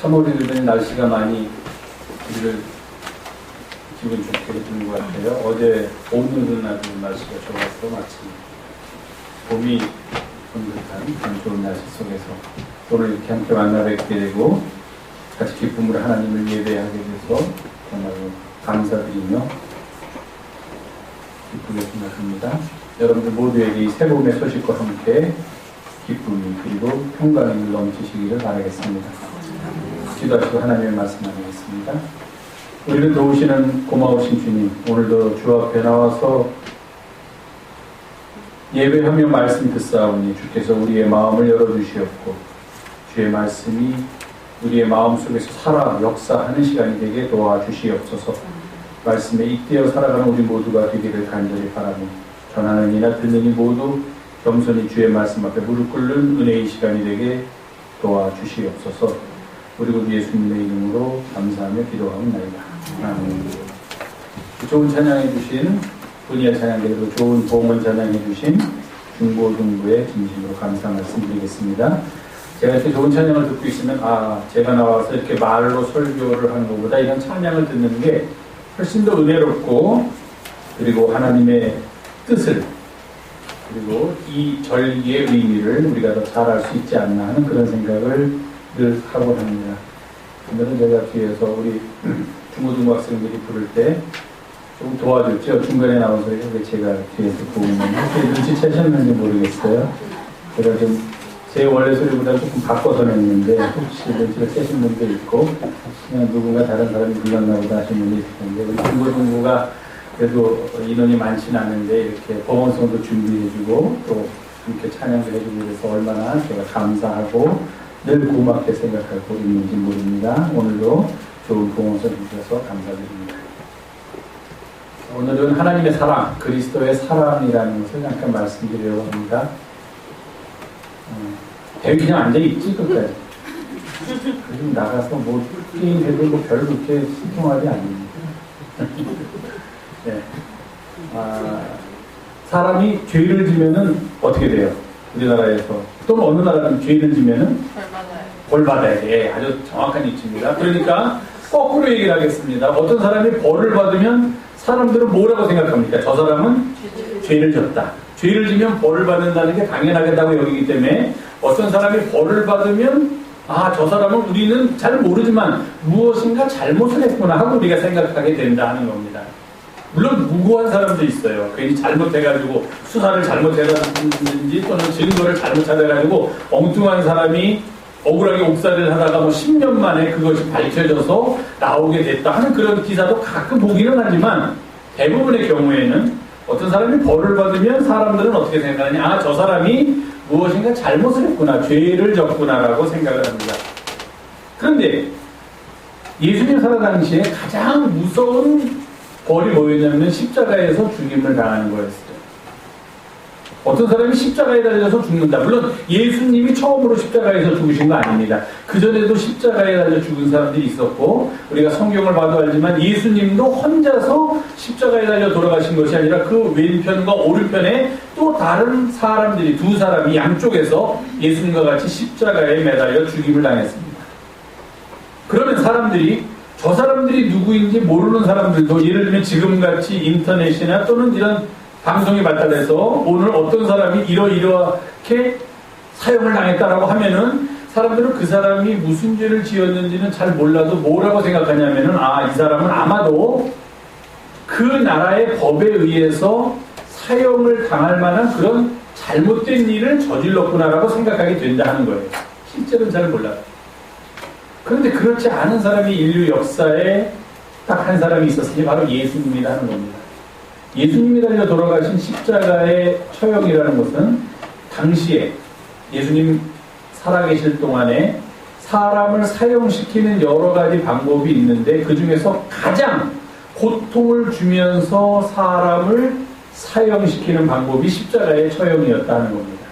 3월이 되더니 날씨가 많이 우리를 기분 좋게 해주는 것 같아요. 어제 오늘은 아주 날씨가 좋아서 마치 봄이 온 듯한 그런 좋은 날씨 속에서 오늘 이렇게 함께 만나 뵙게 되고 같이 기쁨으로 하나님을 예배하게 돼서 정말로 감사드리며 기쁘게 생각합니다. 여러분들 모두에게 이 새 봄의 소식과 함께 기쁨이 그리고 평강이 넘치시기를 바라겠습니다. 기도하시고 하나님의 말씀 나누겠습니다. 우리를 도우시는 고마우신 주님, 오늘도 주 앞에 나와서 예배하며 말씀 듣사오니 주께서 우리의 마음을 열어주시옵고 주의 말씀이 우리의 마음속에서 살아 역사하는 시간이 되게 도와주시옵소서. 말씀에 잇대어 살아가는 우리 모두가 되기를 간절히 바라며 전하는 이나 듣는 이 모두 겸손히 주의 말씀 앞에 무릎 꿇는 은혜의 시간이 되게 도와주시옵소서. 우리 구 예수님의 이름으로 감사하며 기도하옵나이다. 아멘. 좋은 찬양해 주신 분이야 찬양대로 좋은 봉헌 찬양해 주신 중고등부의 진심으로 감사 말씀드리겠습니다. 제가 이렇게 좋은 찬양을 듣고 있으면 제가 나와서 이렇게 말로 설교를 하는 것보다 이런 찬양을 듣는 게 훨씬 더 은혜롭고 그리고 하나님의 뜻을 그리고 이 절기의 의미를 우리가 더 잘 알 수 있지 않나 하는 그런 생각을 늘 하고 합니다. 오늘은 제가 뒤에서 우리 중고등부 학생들이 부를 때 좀 도와줬죠. 중간에 나와서 왜 제가 뒤에서 부르는지 눈치채셨는지 모르겠어요. 제가 좀 제 원래 소리보다 조금 바꿔서 냈는데 혹시 눈치를 채신 분도 있고 그냥 누군가 다른 사람이 불렀나 보다 하시는 분이 있을 텐데 우리 중고등부가 그래도 인원이 많지는 않은데 이렇게 봉헌송도 준비해주고 또 이렇게 찬양도 해주고 그래서 얼마나 제가 감사하고 늘 고맙게 생각하고 있는지 모릅니다. 오늘도 좋은 봉헌송 주셔서 감사드립니다. 오늘은 하나님의 사랑, 그리스도의 사랑이라는 것을 잠깐 말씀드리려고 합니다. 배에 그냥 앉아있지 끝까지. 그리고 나가서 뭐 게임해도 뭐 별로 그렇게 신통하지 않습니다. 네. 사람이 죄를 지면은 어떻게 돼요? 우리나라에서 또는 어느 나라는 죄를 지면은 벌 받아야 돼. 아주 정확한 위치입니다. 그러니까 거꾸로 얘기를 하겠습니다. 어떤 사람이 벌을 받으면 사람들은 뭐라고 생각합니까? 저 사람은 죄를 졌다. 죄를 지면 벌을 받는다는 게 당연하겠다고 여기기 때문에 어떤 사람이 벌을 받으면 저 사람은 우리는 잘 모르지만 무엇인가 잘못을 했구나 하고 우리가 생각하게 된다 하는 겁니다. 물론 무고한 사람도 있어요. 괜히 잘못해가지고 수사를 잘못해가지고 또는 증거를 잘못 찾아가지고 엉뚱한 사람이 억울하게 옥살이를 하다가 10년 만에 그것이 밝혀져서 나오게 됐다 하는 그런 기사도 가끔 보기는 하지만 대부분의 경우에는 어떤 사람이 벌을 받으면 사람들은 어떻게 생각하냐? 저 사람이 무엇인가 잘못을 했구나, 죄를 졌구나라고 생각을 합니다. 그런데 예수님 살아 당시에 가장 무서운 벌이 뭐였냐면 십자가에서 죽임을 당하는 거였어요. 어떤 사람이 십자가에 달려서 죽는다. 물론 예수님이 처음으로 십자가에서 죽으신 거 아닙니다. 그전에도 십자가에 달려 죽은 사람들이 있었고 우리가 성경을 봐도 알지만 예수님도 혼자서 십자가에 달려 돌아가신 것이 아니라 그 왼편과 오른편에 또 다른 사람들이 두 사람이 양쪽에서 예수님과 같이 십자가에 매달려 죽임을 당했습니다. 그러면 사람들이 저 사람들이 누구인지 모르는 사람들도 예를 들면 지금같이 인터넷이나 또는 이런 방송이 발달해서 오늘 어떤 사람이 이렇게 사형을 당했다라고 하면은 사람들은 그 사람이 무슨 죄를 지었는지는 잘 몰라도 뭐라고 생각하냐면은 이 사람은 아마도 그 나라의 법에 의해서 사형을 당할 만한 그런 잘못된 일을 저질렀구나라고 생각하게 된다 하는 거예요. 실제로는 잘 몰라요. 그런데 그렇지 않은 사람이 인류 역사에 딱 한 사람이 있었으니 바로 예수님이라는 겁니다. 예수님이 달려 돌아가신 십자가의 처형이라는 것은 당시에 예수님 살아계실 동안에 사람을 사형시키는 여러 가지 방법이 있는데 그 중에서 가장 고통을 주면서 사람을 사형시키는 방법이 십자가의 처형이었다는 겁니다.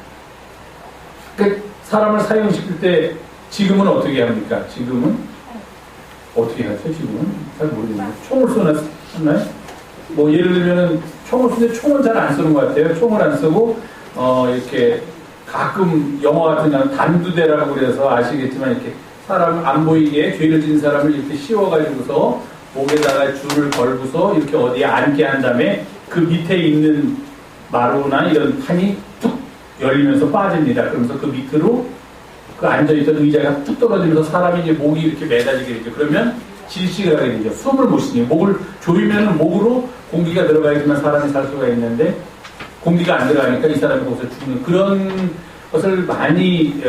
그 사람을 사형시킬 때 지금은 어떻게 합니까? 지금은 어떻게 하죠? 지금은 잘 모르겠네요. 총을 쏘나요? 뭐 예를 들면은 총을 쏘는데 총은 잘 안 쓰는 것 같아요. 총을 안 쓰고 이렇게 가끔 영화 같은 경우는 단두대라고 그래서 아시겠지만 이렇게 사람 안 보이게 죄를 지은 사람을 이렇게 씌워가지고서 목에다가 줄을 걸고서 이렇게 어디에 앉게 한 다음에 그 밑에 있는 마루나 이런 판이 뚝 열리면서 빠집니다. 그러면서 그 밑으로 그 앉아있던 의자가 뚝 떨어지면서 사람이 이제 목이 이렇게 매달리게 되죠. 그러면 질식을 하게 되죠. 숨을 못 쉬니 목을 조이면은 목으로 공기가 들어가야지만 사람이 살 수가 있는데 공기가 안 들어가니까 이 사람이 거기서 죽는 그런 것을 많이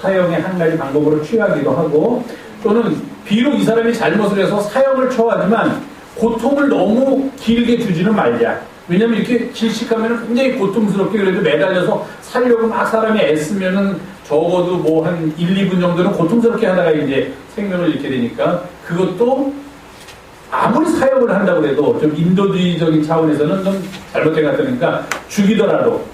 사형의 한 가지 방법으로 취하기도 하고 또는 비록 이 사람이 잘못을 해서 사형을 처하지만 고통을 너무 길게 주지는 말자. 왜냐면 이렇게 질식하면 굉장히 고통스럽게 그래도 매달려서 살려고 막 사람이 애쓰면은 적어도 뭐 한 1, 2분 정도는 고통스럽게 하다가 이제 생명을 잃게 되니까 그것도 아무리 사역을 한다고 해도 좀 인도주의적인 차원에서는 좀 잘못된 것 같으니까 죽이더라도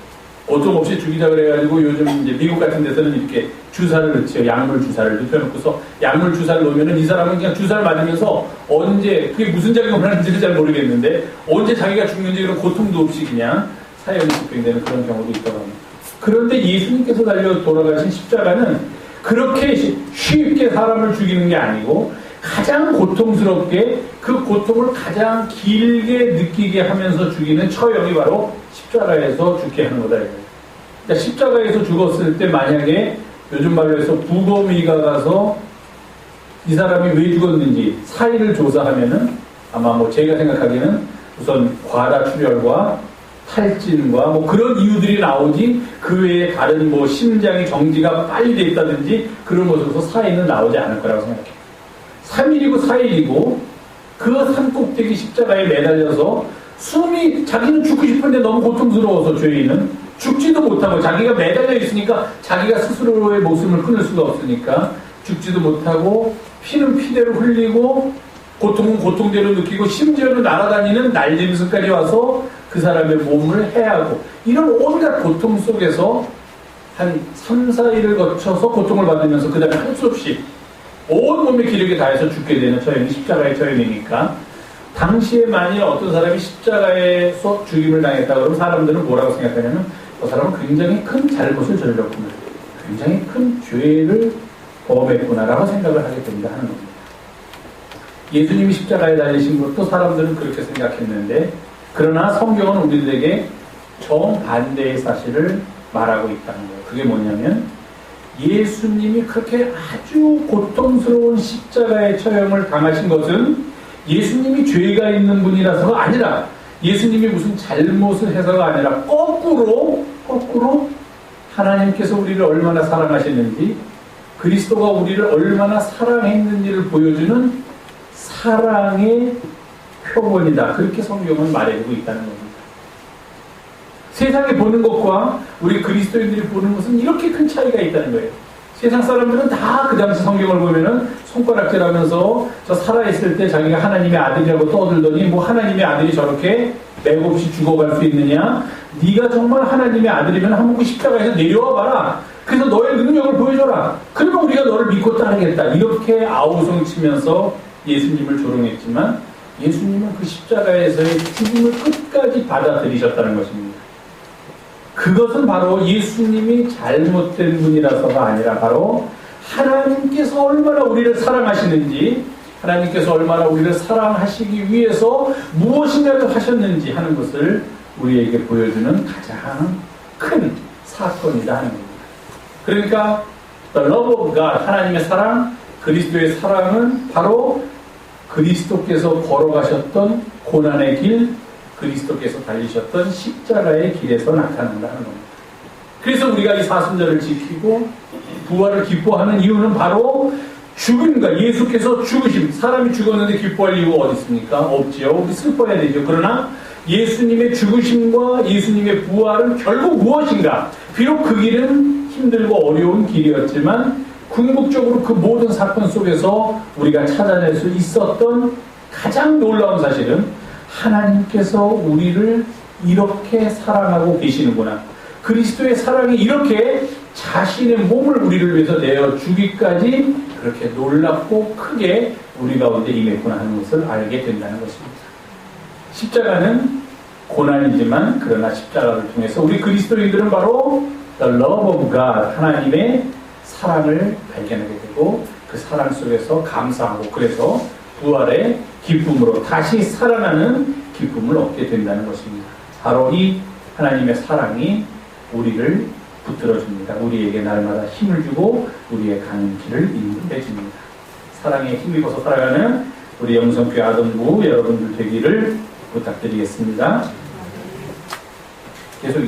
어쩔 없이 죽이자 그래가지고 요즘 이제 미국 같은 데서는 이렇게 주사를 넣지요. 약물 주사를 눕혀놓고서 약물 주사를 놓으면은 이 사람은 그냥 주사를 맞으면서 언제 그게 무슨 작용을 하는지는 잘 모르겠는데 언제 자기가 죽는지 그런 고통도 없이 그냥 사형이 집행되는 그런 경우도 있다고 합니다. 그런데 예수님께서 달려 돌아가신 십자가는 그렇게 쉽게 사람을 죽이는 게 아니고 가장 고통스럽게 그 고통을 가장 길게 느끼게 하면서 죽이는 처형이 바로 십자가에서 죽게 하는 거다. 그러니까 십자가에서 죽었을 때 만약에 요즘 말로 해서 부검의가 가서 이 사람이 왜 죽었는지 사의를 조사하면은 아마 뭐 제가 생각하기에는 우선 과다출혈과 탈진과 뭐 그런 이유들이 나오지 그 외에 다른 뭐 심장의 정지가 빨리 돼 있다든지 그런 것으로서 사의는 나오지 않을 거라고 생각해요. 3일이고 4일이고 그 산꼭대기 십자가에 매달려서 숨이 자기는 죽고 싶은데 너무 고통스러워서 죄인은 죽지도 못하고 자기가 매달려 있으니까 자기가 스스로의 목숨을 끊을 수가 없으니까 죽지도 못하고 피는 피대로 흘리고 고통은 고통대로 느끼고 심지어는 날아다니는 날짐승까지 와서 그 사람의 몸을 해하고 이런 온갖 고통 속에서 한 3, 4일을 거쳐서 고통을 받으면서 그 다음에 할 수 없이 온 몸의 기력이 다해서 죽게 되는 처형이 십자가의 처형이니까 당시에 만일 어떤 사람이 십자가에서 죽임을 당했다 그러면 사람들은 뭐라고 생각하냐면 그 사람은 굉장히 큰 잘못을 저질렀구나, 굉장히 큰 죄를 범했구나라고 생각을 하게 된다 하는 겁니다. 예수님이 십자가에 달리신 것도 사람들은 그렇게 생각했는데 그러나 성경은 우리들에게 정반대의 사실을 말하고 있다는 거예요. 그게 뭐냐면 예수님이 그렇게 아주 고통스러운 십자가의 처형을 당하신 것은 예수님이 죄가 있는 분이라서가 아니라 예수님이 무슨 잘못을 해서가 아니라 거꾸로 하나님께서 우리를 얼마나 사랑하셨는지 그리스도가 우리를 얼마나 사랑했는지를 보여주는 사랑의 표본이다. 그렇게 성경은 말해주고 있다는 겁니다. 세상이 보는 것과 우리 그리스도인들이 보는 것은 이렇게 큰 차이가 있다는 거예요. 세상 사람들은 다 그 당시 성경을 보면은 손가락질하면서 저 살아있을 때 자기가 하나님의 아들이라고 떠들더니 뭐 하나님의 아들이 저렇게 맥없이 죽어갈 수 있느냐? 네가 정말 하나님의 아들이면 한번 그 십자가에서 내려와 봐라. 그래서 너의 능력을 보여줘라. 그러면 우리가 너를 믿고 따르겠다. 이렇게 아우성치면서 예수님을 조롱했지만 예수님은 그 십자가에서의 죽음을 끝까지 받아들이셨다는 것입니다. 그것은 바로 예수님이 잘못된 분이라서가 아니라 바로 하나님께서 얼마나 우리를 사랑하시는지 하나님께서 얼마나 우리를 사랑하시기 위해서 무엇인가를 하셨는지 하는 것을 우리에게 보여주는 가장 큰 사건이다 하는 겁니다. 그러니까 The love of God, 하나님의 사랑, 그리스도의 사랑은 바로 그리스도께서 걸어가셨던 고난의 길, 그리스도께서 달리셨던 십자가의 길에서 나타난다는 겁니다. 그래서 우리가 이 사순절을 지키고 부활을 기뻐하는 이유는 바로 죽음과 예수께서 죽으심, 사람이 죽었는데 기뻐할 이유가 어디 있습니까? 없지요. 우리 슬퍼해야 되죠. 그러나 예수님의 죽으심과 예수님의 부활은 결국 무엇인가? 비록 그 길은 힘들고 어려운 길이었지만 궁극적으로 그 모든 사건 속에서 우리가 찾아낼 수 있었던 가장 놀라운 사실은 하나님께서 우리를 이렇게 사랑하고 계시는구나. 그리스도의 사랑이 이렇게 자신의 몸을 우리를 위해서 내어 주기까지 그렇게 놀랍고 크게 우리 가운데 임했구나 하는 것을 알게 된다는 것입니다. 십자가는 고난이지만 그러나 십자가를 통해서 우리 그리스도인들은 바로 The love of God, 하나님의 사랑을 발견하게 되고 사랑 속에서 감사하고 그래서 부활의 기쁨으로 다시 살아나는 기쁨을 얻게 된다는 것입니다. 바로 이 하나님의 사랑이 우리를 붙들어줍니다. 우리에게 날마다 힘을 주고 우리의 가는 길을 인도해 줍니다. 사랑에 힘입어서 살아가는 우리 영성교회 아동부 여러분들 되기를 부탁드리겠습니다. 계속